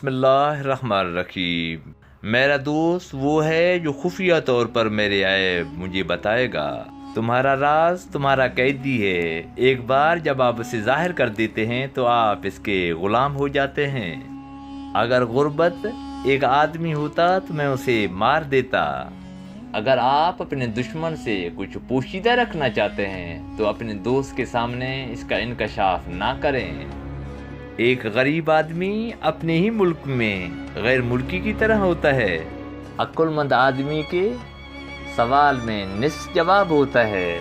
बिस्मिल्लाहिर्रहमानिर्रहीम। मेरा दोस्त वो है जो खुफिया तौर पर मेरे ऐब मुझे बताएगा। तुम्हारा राज तुम्हारा कैदी है। एक बार जब आप उसे जाहिर कर देते हैं तो आप इसके गुलाम हो जाते हैं। अगर गुर्बत एक आदमी होता तो मैं उसे मार देता। अगर आप अपने दुश्मन से कुछ पोशीदा रखना चाहते हैं तो अपने दोस्त के सामने इसका इंकशाफ ना करें। एक गरीब आदमी अपने ही मुल्क में गैर मुल्की की तरह होता है। अक्लमंद आदमी के सवाल में निस जवाब होता है।